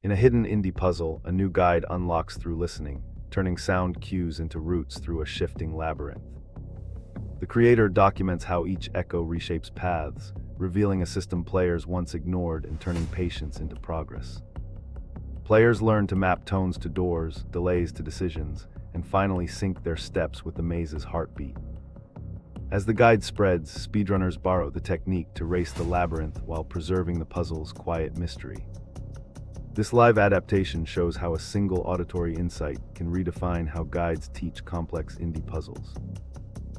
In a hidden indie puzzle, a new guide unlocks through listening, turning sound cues into routes through a shifting labyrinth. The creator documents how each echo reshapes paths, revealing a system players once ignored and turning patience into progress. Players learn to map tones to doors, delays to decisions, and finally sync their steps with the maze's heartbeat. As the guide spreads, speedrunners borrow the technique to race the labyrinth while preserving the puzzle's quiet mystery. This live adaptation shows how a single auditory insight can redefine how guides teach complex indie puzzles.